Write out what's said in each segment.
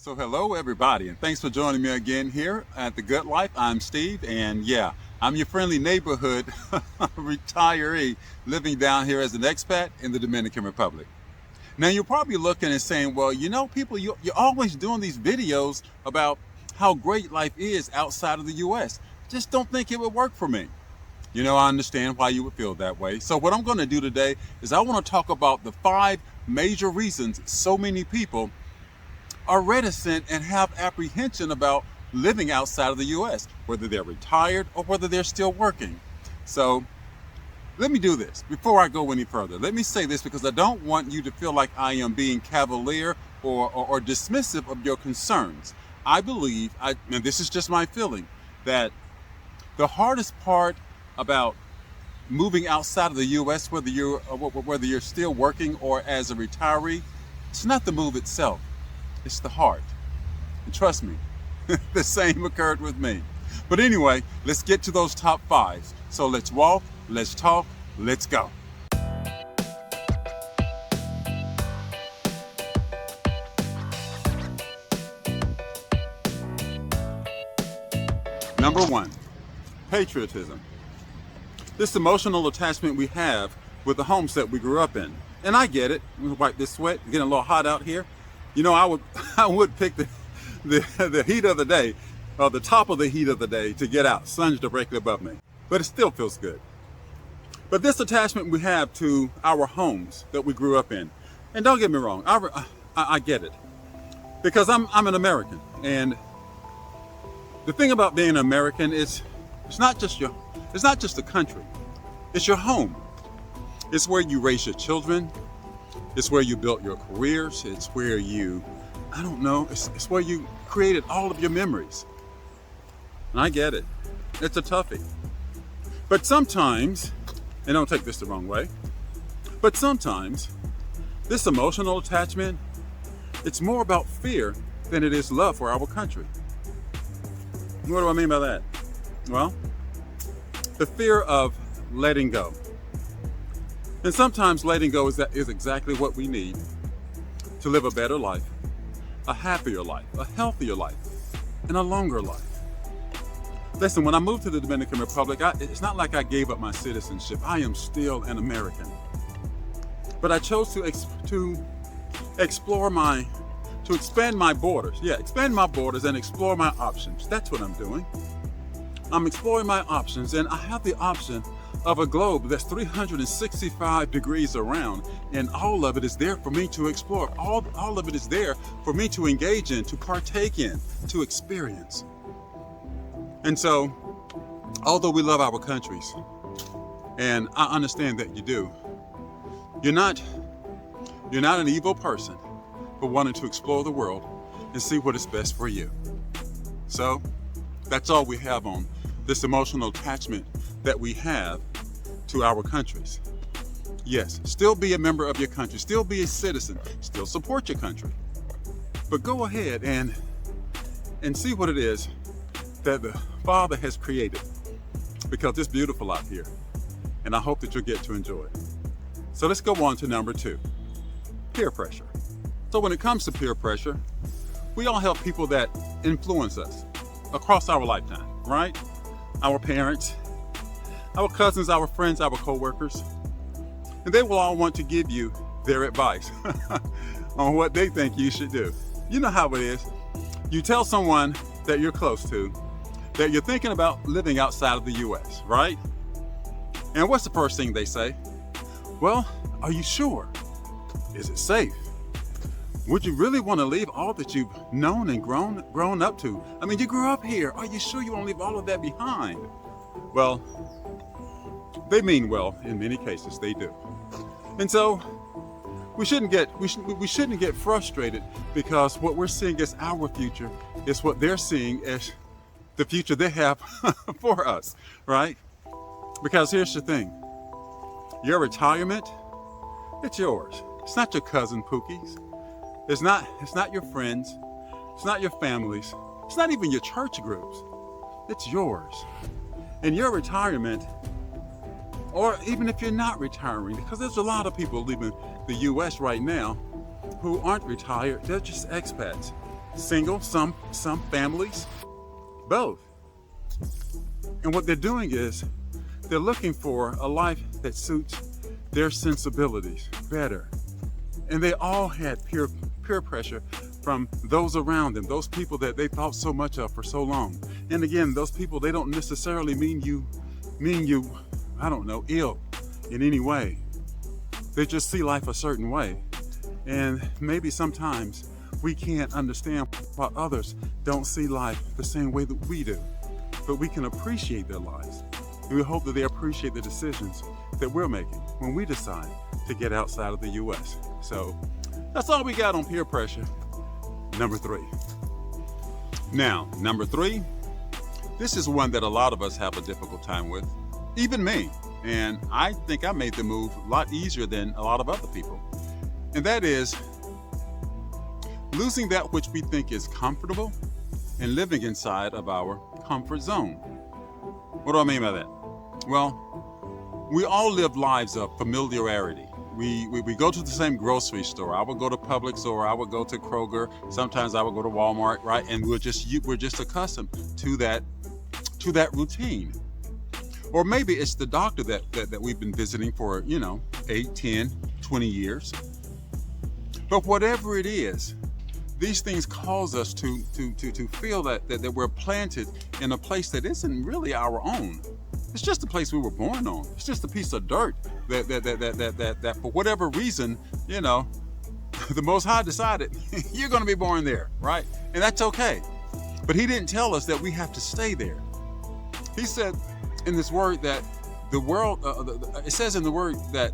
So hello everybody, and thanks for joining me again here at The Good Life. I'm Steve, and yeah, I'm your friendly neighborhood retiree living down here as an expat in the Dominican Republic. Now you're probably looking and saying, well, you know, people, you're always doing these videos about how great life is outside of the US. Just don't think it would work for me. You know, I understand why you would feel that way. So what I'm going to do today is I want to talk about the 5 major reasons so many people are reticent and have apprehension about living outside of the US, whether they're retired or whether they're still working. So let me do this before I go any further. Let me say this because I don't want you to feel like I am being cavalier or dismissive of your concerns. I believe, and this is just my feeling, that the hardest part about moving outside of the US, whether you're still working or as a retiree, it's not the move itself. It's the heart. And trust me, the same occurred with me. But anyway, let's get to those top 5. So let's walk, let's talk, let's go. Number 1, patriotism. This emotional attachment we have with the homes that we grew up in. And I get it. Let me wipe this sweat. It's getting a little hot out here. You know, I would pick the heat of the day, or the top of the heat of the day, to get out. Sun's directly above me, but it still feels good. But this attachment we have to our homes that we grew up in, and don't get me wrong, I get it, because I'm an American, and the thing about being an American is it's not just the country, it's your home. It's where you raise your children. It's where you built your careers. It's where you, it's where you created all of your memories. And I get it. It's a toughie. But sometimes, and don't take this the wrong way, but sometimes this emotional attachment, it's more about fear than it is love for our country. What do I mean by that? Well, the fear of letting go. And sometimes letting go is exactly what we need to live a better life, a happier life, a healthier life, and a longer life. Listen, when I moved to the Dominican Republic, it's not like I gave up my citizenship. I am still an American. But I chose to expand my borders. Yeah, expand my borders and explore my options. That's what I'm doing. I'm exploring my options, and I have the option of a globe that's 365 degrees around, and all of it is there for me to explore. All of it is there for me to engage in, to partake in, to experience. And so, although we love our countries, and I understand that you do, you're not an evil person for wanting to explore the world and see what is best for you. So, that's all we have on this emotional attachment that we have to our countries. Yes, still be a member of your country, still be a citizen, still support your country. But go ahead and see what it is that the Father has created, because it's beautiful out here, and I hope that you'll get to enjoy it. So let's go on to number 2, peer pressure. So when it comes to peer pressure, we all have people that influence us across our lifetime, right? Our parents, our cousins, our friends, our co-workers, and they will all want to give you their advice on what they think you should do. You know how it is. You tell someone that you're close to that you're thinking about living outside of the US, right? And what's the first thing they say? Well, are you sure? Is it safe? Would you really want to leave all that you've known and grown up to? I mean, you grew up here. Are you sure you want to leave all of that behind? Well, they mean well. In many cases, they do. And so we shouldn't get frustrated, because what we're seeing as our future is what they're seeing as the future they have for us, right? Because here's the thing. Your retirement, it's yours. It's not your cousin Pookie's. It's not your friends. It's not your families. It's not even your church groups. It's yours. And your retirement, or even if you're not retiring, because there's a lot of people leaving the US right now who aren't retired, they're just expats. single, some families, both. And what they're doing is they're looking for a life that suits their sensibilities better. And they all had peer pressure from those around them, those people that they thought so much of for so long. And again, those people, they don't necessarily mean you, I don't know, ill in any way. They just see life a certain way. And maybe sometimes we can't understand why others don't see life the same way that we do. But we can appreciate their lives. And we hope that they appreciate the decisions that we're making when we decide to get outside of the US. So that's all we got on peer pressure. Number 3. Now, number 3, this is one that a lot of us have a difficult time with, even me. And I think I made the move a lot easier than a lot of other people. And that is losing that which we think is comfortable and living inside of our comfort zone. What do I mean by that? Well, we all live lives of familiarity. We go to the same grocery store. I would go to Publix, or I would go to Kroger. Sometimes I would go to Walmart, right? And we're just accustomed to that routine. Or maybe it's the doctor that we've been visiting for, 8, 10, 20 years. But whatever it is, these things cause us to feel that we're planted in a place that isn't really our own. It's just a place we were born on. It's just a piece of dirt that for whatever reason, the Most High decided you're going to be born there, right? And that's okay. But He didn't tell us that we have to stay there. He said in this word that the world, it says in the word that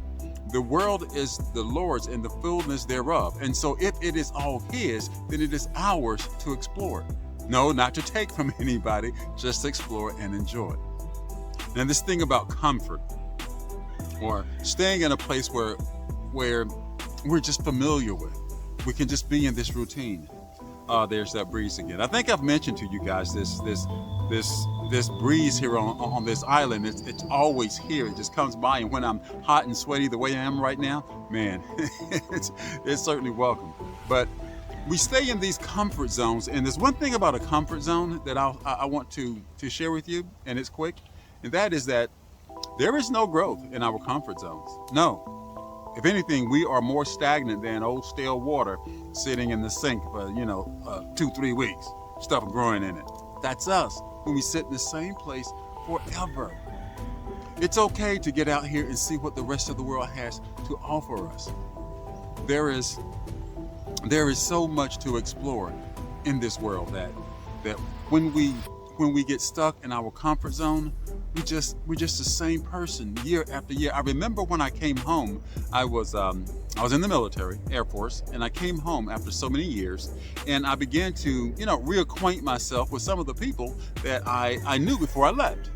the world is the Lord's and the fullness thereof. And so if it is all His, then it is ours to explore. No, not to take from anybody, just to explore and enjoy. Now, this thing about comfort, or staying in a place where we're just familiar with, we can just be in this routine. There's that breeze again. I think I've mentioned to you guys this breeze here on this island. It's always here. It just comes by, and when I'm hot and sweaty the way I am right now, man, it's certainly welcome. But we stay in these comfort zones, and there's one thing about a comfort zone that I want to share with you, and it's quick, and that is that there is no growth in our comfort zones. No. If anything, we are more stagnant than old stale water sitting in the sink for 2-3 weeks, stuff growing in it. That's us when we sit in the same place forever. It's okay to get out here and see what the rest of the world has to offer us. There is so much to explore in this world that when we get stuck in our comfort zone, we're just the same person year after year. I remember when I came home, I was in the military, Air Force, and I came home after so many years, and I began to reacquaint myself with some of the people that I knew before I left.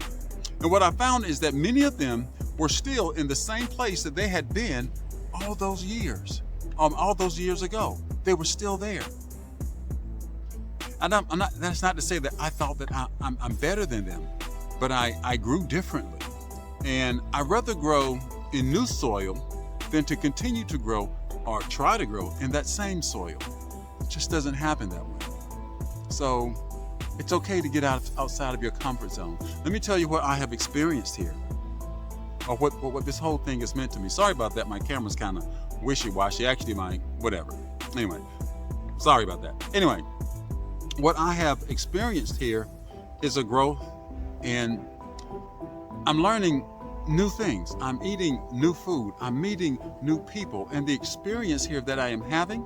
And what I found is that many of them were still in the same place that they had been all those years ago. They were still there. And that's not to say that I thought that I'm better than them, but I grew differently. And I'd rather grow in new soil than to continue to grow or try to grow in that same soil. It just doesn't happen that way. So it's okay to get outside of your comfort zone. Let me tell you what I have experienced here, or what this whole thing has meant to me. Sorry about that. My camera's kind of wishy-washy. Actually, whatever. Anyway, sorry about that. Anyway, what I have experienced here is a growth, and I'm learning new things. I'm eating new food. I'm meeting new people. And the experience here that I am having,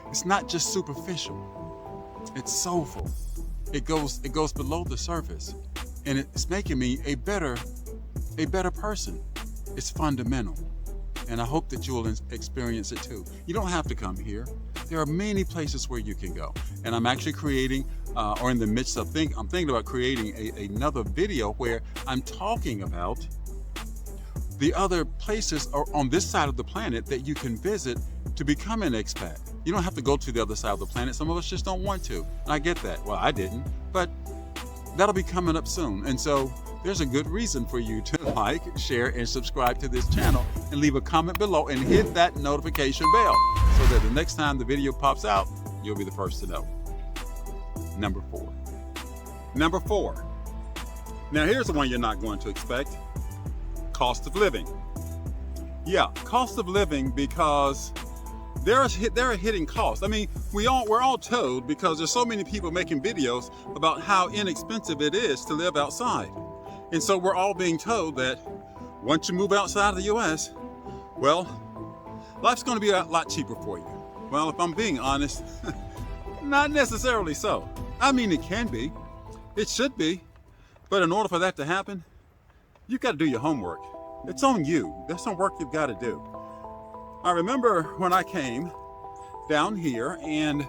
it's not just superficial. It's soulful. It goes below the surface. And it's making me a better person. It's fundamental. And I hope that you'll experience it too. You don't have to come here. There are many places where you can go. And I'm actually creating, or in the midst of I'm thinking about creating another video where I'm talking about the other places on this side of the planet that you can visit to become an expat. You don't have to go to the other side of the planet. Some of us just don't want to. And I get that. Well, I didn't, but that'll be coming up soon. And so there's a good reason for you to like, share, and subscribe to this channel, and leave a comment below and hit that notification bell so that the next time the video pops out, you'll be the first to know. number 4. Number 4. Now here's the one you're not going to expect. Cost of living. Yeah, cost of living, because there are hidden costs. I mean, we're all told, because there's so many people making videos about how inexpensive it is to live outside. And so we're all being told that once you move outside of the US, well, life's going to be a lot cheaper for you. Well, if I'm being honest, not necessarily so. I mean, it can be, it should be, but in order for that to happen, you've got to do your homework. It's on you. There's some work you've got to do. I remember when I came down here, and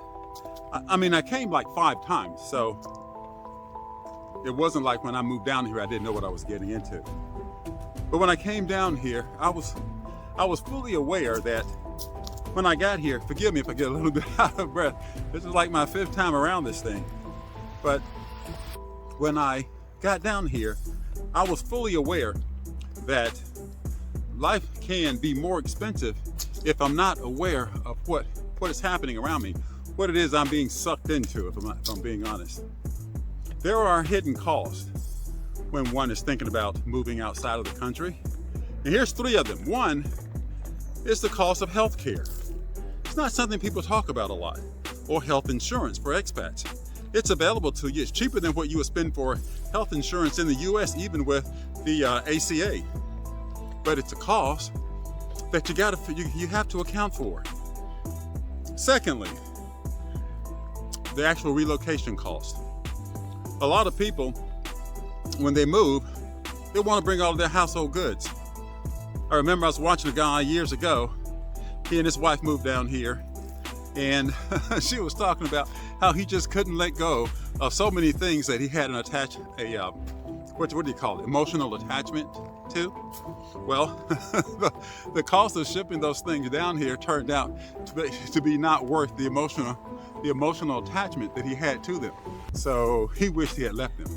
I came like 5 times, so it wasn't like when I moved down here I didn't know what I was getting into. But when I came down here, I was fully aware that when I got here, forgive me if I get a little bit out of breath, this is like my 5th time around this thing, but when I got down here, I was fully aware that life can be more expensive if I'm not aware of what is happening around me, what it is I'm being sucked into, if I'm being honest. There are hidden costs when one is thinking about moving outside of the country. And here's 3 of them. 1 is the cost of health care. It's not something people talk about a lot. Or health insurance for expats. It's available to you. It's cheaper than what you would spend for health insurance in the US, even with the ACA. But it's a cost that you have to account for. Secondly, the actual relocation cost. A lot of people, when they move, they want to bring all of their household goods. I remember I was watching a guy years ago. He and his wife moved down here, and she was talking about how he just couldn't let go of so many things that he had what do you call it? Emotional attachment to. Well, the cost of shipping those things down here turned out to be not worth the emotional attachment that he had to them. So he wished he had left them,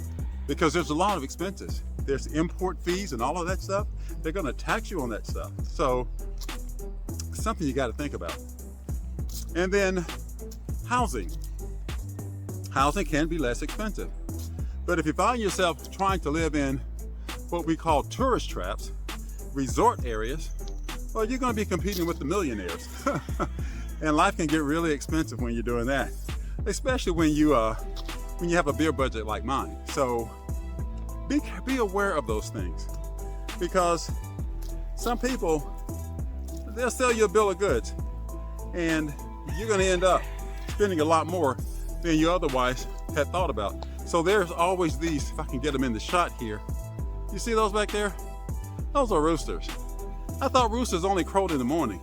because there's a lot of expenses. There's import fees and all of that stuff. They're going to tax you on that stuff. So something you got to think about. And then housing. Housing can be less expensive. But if you find yourself trying to live in what we call tourist traps, resort areas, well, you're going to be competing with the millionaires. And life can get really expensive when you're doing that, especially when you have a beer budget like mine. So be aware of those things, because some people, they'll sell you a bill of goods, and you're going to end up spending a lot more than you otherwise had thought about. So there's always these, if I can get them in the shot here, you see those back there? Those are roosters. I thought roosters only crowed in the morning.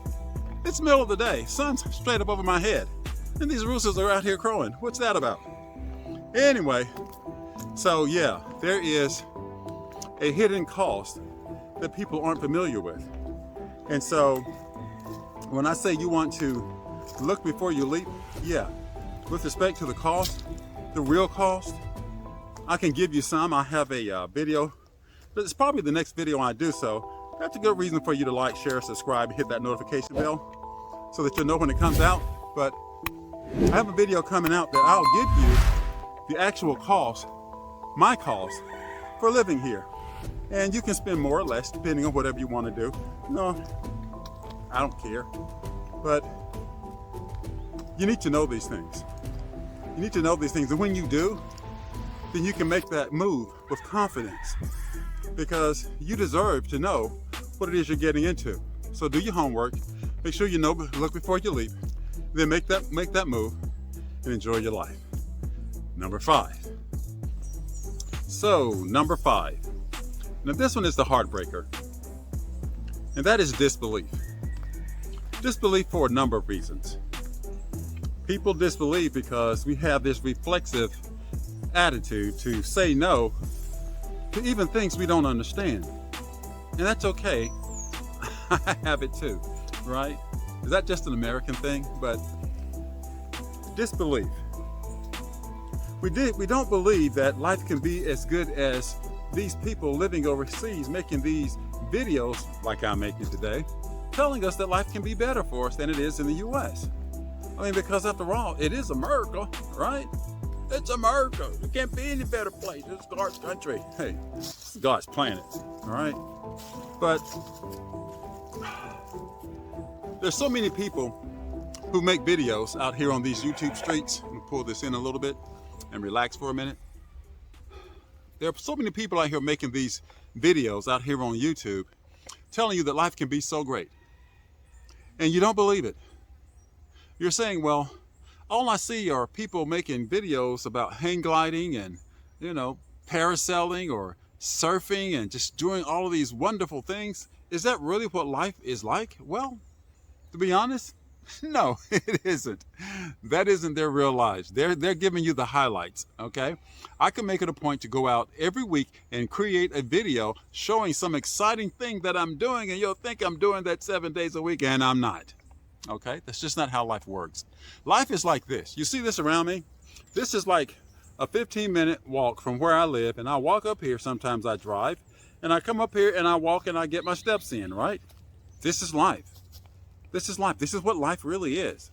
It's the middle of the day, sun's straight up over my head, and these roosters are out here crowing. What's that about? Anyway, so yeah, there is a hidden cost that people aren't familiar with. And so when I say you want to look before you leap, yeah, with respect to the cost, the real cost, I can give you some. I have a video, but it's probably the next video I do, so that's a good reason for you to like, share, subscribe, hit that notification bell so that you'll know when it comes out. But I have a video coming out that I'll give you the actual cost, my cost for living here. And you can spend more or less depending on whatever you want to do. No, I don't care. But you need to know these things. You need to know these things. And when you do, then you can make that move with confidence, because you deserve to know what it is you're getting into. So do your homework. Make sure you know, look before you leap. Then make that move and enjoy your life. Number 5. So, number 5. Now this one is the heartbreaker, and that is disbelief. Disbelief for a number of reasons. People disbelieve because we have this reflexive attitude to say no to even things we don't understand. And that's okay. I have it too, right? Is that just an American thing? But disbelief. We don't believe that life can be as good as these people living overseas making these videos like I'm making today, telling us that life can be better for us than it is in the US. I mean, because after all, it is America, right? It's America. It can't be any better place. It's God's country. Hey, it's God's planet. All right. But there's so many people who make videos out here on these YouTube streets. Let me pull this in a little bit and relax for a minute. There are so many people out here making these videos out here on YouTube telling you that life can be so great. And you don't believe it. You're saying, well, all I see are people making videos about hang gliding and, parasailing or surfing and just doing all of these wonderful things. Is that really what life is like? Well, to be honest, no, it isn't. That isn't their real lives. They're giving you the highlights, okay? I can make it a point to go out every week and create a video showing some exciting thing that I'm doing, and you'll think I'm doing that 7 days a week, and I'm not. Okay? That's just not how life works. Life is like this. You see this around me? This is like a 15-minute walk from where I live, and I walk up here. Sometimes I drive, and I come up here and I walk and I get my steps in, right? This is life. This is life. This is what life really is.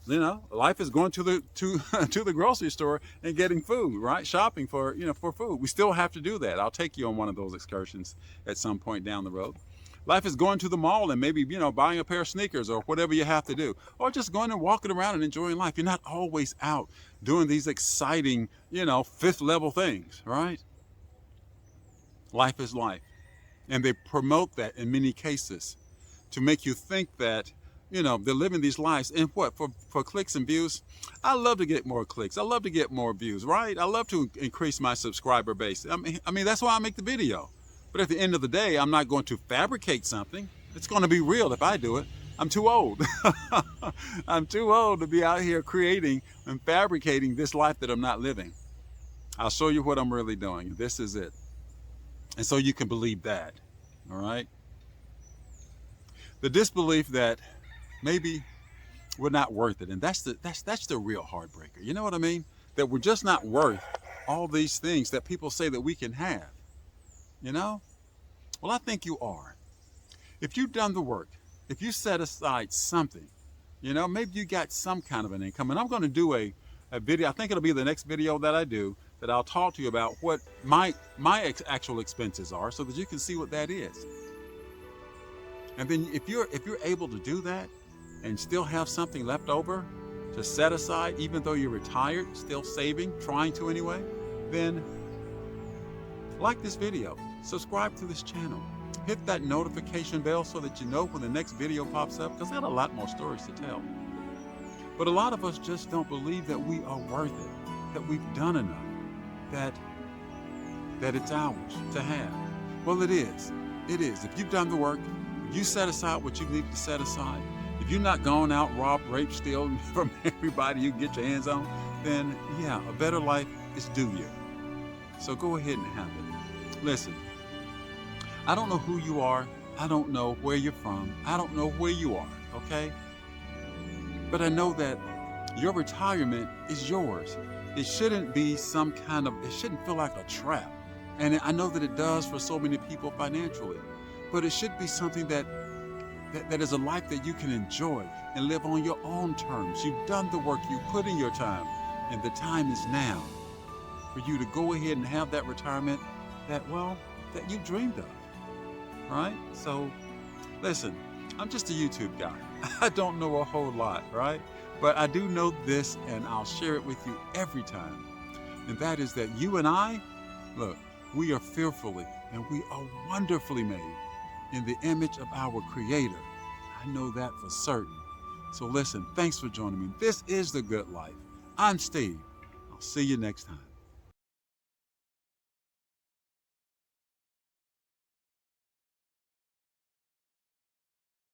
Life is going to the grocery store and getting food, right? Shopping for food. We still have to do that. I'll take you on one of those excursions at some point down the road. Life is going to the mall and maybe, buying a pair of sneakers or whatever you have to do, or just going and walking around and enjoying life. You're not always out doing these exciting, fifth level things, right? Life is life. And they promote that in many cases to make you think that, they're living these lives. And what? For clicks and views? I love to get more clicks. I love to get more views, right? I love to increase my subscriber base. I mean, that's why I make the video. But at the end of the day, I'm not going to fabricate something. It's going to be real if I do it. I'm too old. I'm too old to be out here creating and fabricating this life that I'm not living. I'll show you what I'm really doing. This is it. And so you can believe that, all right? The disbelief that maybe we're not worth it. And that's the real heartbreaker. You know what I mean? That we're just not worth all these things that people say that we can have. Well, I think you are. If you've done the work, if you set aside something, maybe you got some kind of an income. And I'm going to do a video. I think it'll be the next video that I do, that I'll talk to you about what my actual expenses are, so that you can see what that is. And then if you're able to do that and still have something left over to set aside, even though you're retired, still saving, trying to anyway, then like this video, subscribe to this channel, hit that notification bell so that you know when the next video pops up, because I got a lot more stories to tell. But a lot of us just don't believe that we are worth it, that we've done enough, that it's ours to have. Well, it is. It is. If you've done the work, if you set aside what you need to set aside, if you're not going out, rob, rape, steal from everybody you can get your hands on, then yeah, a better life is due you. So go ahead and have it. Listen, I don't know who you are. I don't know where you're from. I don't know where you are, okay? But I know that your retirement is yours. It shouldn't be it shouldn't feel like a trap. And I know that it does for so many people financially. But it should be something that is a life that you can enjoy and live on your own terms. You've done the work, you put in your time, and the time is now for you to go ahead and have that retirement that you dreamed of, right? So, listen, I'm just a YouTube guy. I don't know a whole lot, right? But I do know this, and I'll share it with you every time. And that is that you and I, look, we are fearfully and we are wonderfully made in the image of our Creator. I know that for certain. So listen, thanks for joining me. This is The Good Life. I'm Steve. I'll see you next time.